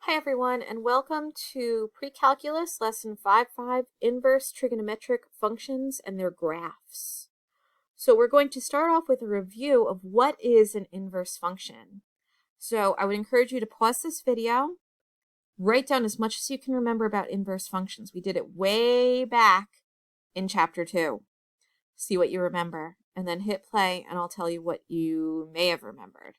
Hi everyone, and welcome to Pre-Calculus Lesson 5.5, Inverse Trigonometric Functions and Their Graphs. So we're going to start off with a review of what is an inverse function. So I would encourage you to pause this video, write down as much as you can remember about inverse functions. We did it way back in Chapter 2. See what you remember, and then hit play and I'll tell you what you may have remembered.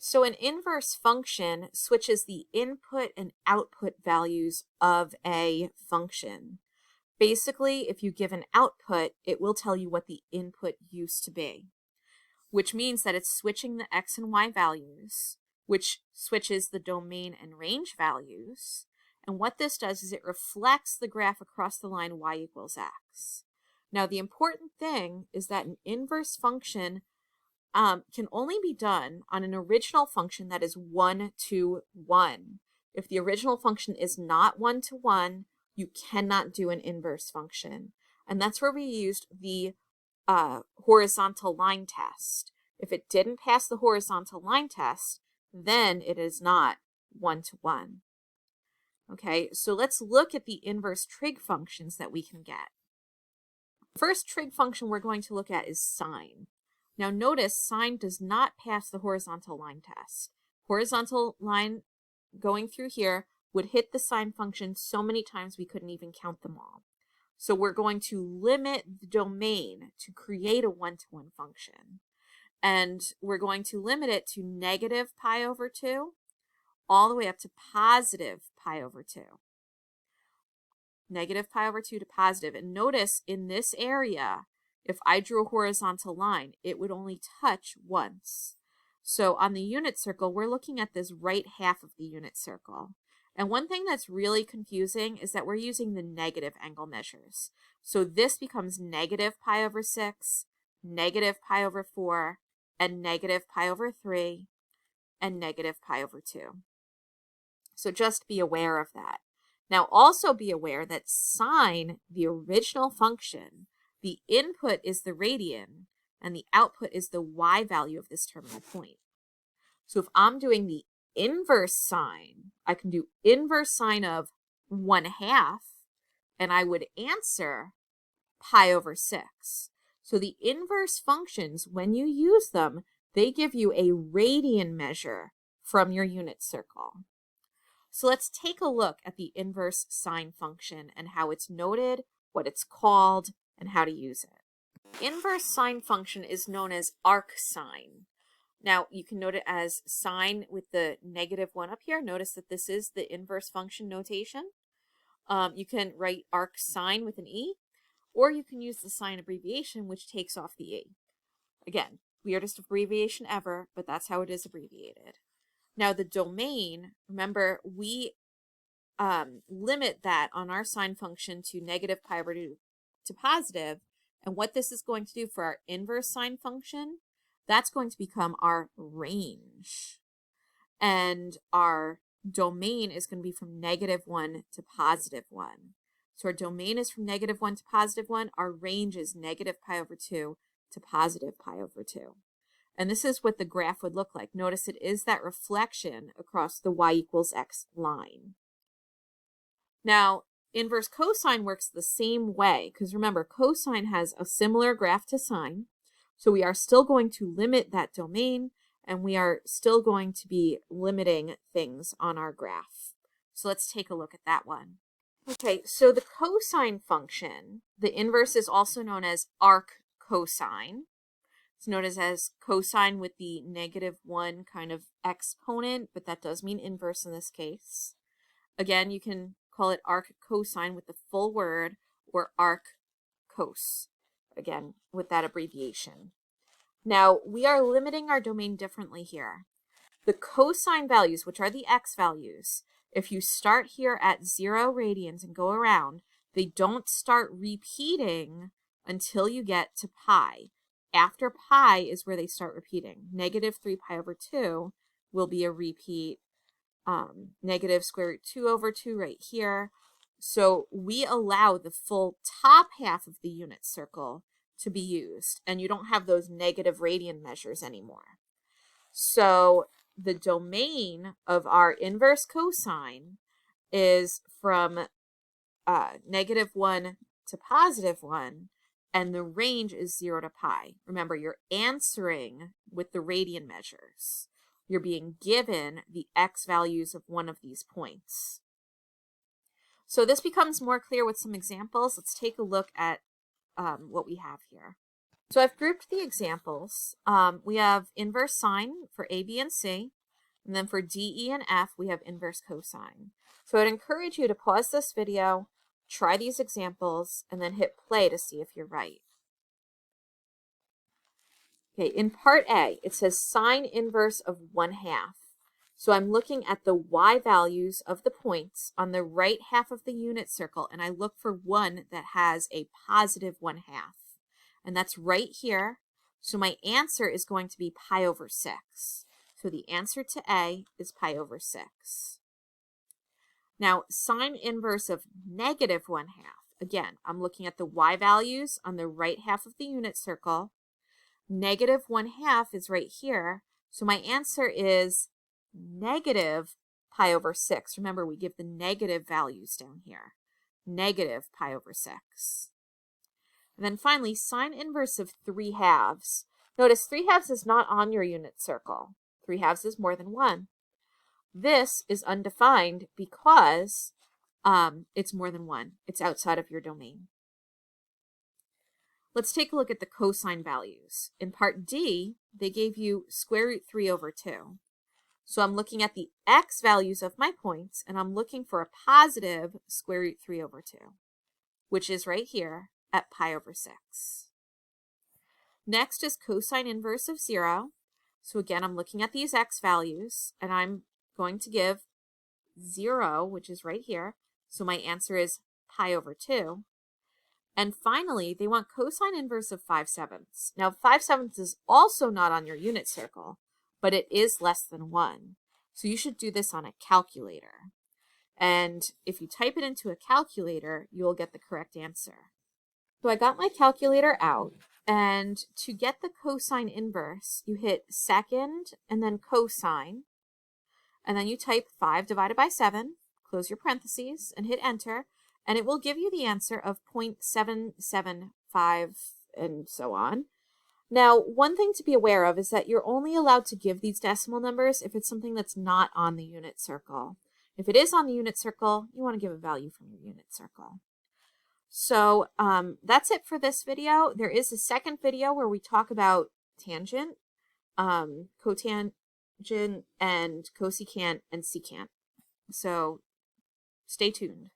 So an inverse function switches the input and output values of a function. Basically, if you give an output, it will tell you what the input used to be, which means that it's switching the x and y values, which switches the domain and range values. And what this does is it reflects the graph across the line y equals x. Now, the important thing is that an inverse function can only be done on an original function that is 1 to 1. If the original function is not 1 to 1, you cannot do an inverse function. And that's where we used the horizontal line test. If it didn't pass the horizontal line test, then it is not 1 to 1. Okay, so let's look at the inverse trig functions that we can get. The first trig function we're going to look at is sine. Now notice sine does not pass the horizontal line test. Horizontal line going through here would hit the sine function so many times we couldn't even count them all. So we're going to limit the domain to create a 1-to-1 function. And we're going to limit it to negative pi over 2 all the way up to positive pi over 2. Negative pi over 2 to positive. And notice in this area, if I drew a horizontal line, it would only touch once. So on the unit circle, we're looking at this right half of the unit circle. And one thing that's really confusing is that we're using the negative angle measures. So this becomes negative pi over 6, negative pi over 4, and negative pi over 3, and negative pi over 2. So just be aware of that. Now also be aware that sine, the original function, the input is the radian, and the output is the y value of this terminal point. So if I'm doing the inverse sine, I can do inverse sine of 1/2, and I would answer pi over 6. So the inverse functions, when you use them, they give you a radian measure from your unit circle. So let's take a look at the inverse sine function and how it's noted, what it's called, and how to use it. Inverse sine function is known as arcsine. Now you can note it as sine with the -1 up here. Notice that this is the inverse function notation. You can write arcsine with an E, or you can use the sine abbreviation, which takes off the E. Again, weirdest abbreviation ever, but that's how it is abbreviated. Now the domain, remember we limit that on our sine function to negative pi over 2 to positive, and what this is going to do for our inverse sine function, that's going to become our range. And our domain is going to be from -1 to +1. So our domain is from -1 to +1. Our range is negative pi over 2 to positive pi over 2. And this is what the graph would look like. Notice it is that reflection across the y equals x line. Now, inverse cosine works the same way, because remember, cosine has a similar graph to sine. So we are still going to limit that domain, and we are still going to be limiting things on our graph. So let's take a look at that one. Okay, so the cosine function, the inverse is also known as arccosine. It's known as cosine with the -1 kind of exponent, but that does mean inverse in this case. Again, you can call it arccosine with the full word, or arccos, again, with that abbreviation. Now, we are limiting our domain differently here. The cosine values, which are the x values, if you start here at 0 radians and go around, they don't start repeating until you get to pi. After pi is where they start repeating. -3 pi over 2 will be a repeat. Negative square root 2 over 2 right here. So we allow the full top half of the unit circle to be used, and you don't have those negative radian measures anymore. So the domain of our inverse cosine is from -1 to +1, and the range is 0 to pi. Remember, you're answering with the radian measures. You're being given the x values of one of these points. So this becomes more clear with some examples. Let's take a look at what we have here. So I've grouped the examples. We have inverse sine for A, B, and C. And then for D, E, and F, we have inverse cosine. So I'd encourage you to pause this video, try these examples, and then hit play to see if you're right. Okay, in part A, it says sine inverse of 1/2. So I'm looking at the y values of the points on the right half of the unit circle, and I look for one that has a positive 1/2. And that's right here. So my answer is going to be pi over 6. So the answer to A is pi over 6. Now, sine inverse of -1/2. Again, I'm looking at the y values on the right half of the unit circle. -1/2 is right here. So my answer is negative pi over 6. Remember, we give the negative values down here. Negative pi over 6. And then finally, sine inverse of 3/2. Notice 3/2 is not on your unit circle. 3/2 is more than 1. This is undefined because it's more than 1. It's outside of your domain. Let's take a look at the cosine values. In part D, they gave you √3/2. So I'm looking at the x values of my points, and I'm looking for a positive √3/2, which is right here at pi over 6. Next is cosine inverse of 0. So again, I'm looking at these x values, and I'm going to give 0, which is right here. So my answer is pi over 2. And finally, they want cosine inverse of 5/7. Now, 5/7 is also not on your unit circle, but it is less than 1. So you should do this on a calculator. And if you type it into a calculator, you will get the correct answer. So I got my calculator out, and to get the cosine inverse, you hit second and then cosine, and then you type 5 divided by 7, close your parentheses, and hit enter, and it will give you the answer of 0.775 and so on. Now, one thing to be aware of is that you're only allowed to give these decimal numbers if it's something that's not on the unit circle. If it is on the unit circle, you want to give a value from your unit circle. So that's it for this video. There is a second video where we talk about tangent, cotangent, and cosecant and secant. So stay tuned.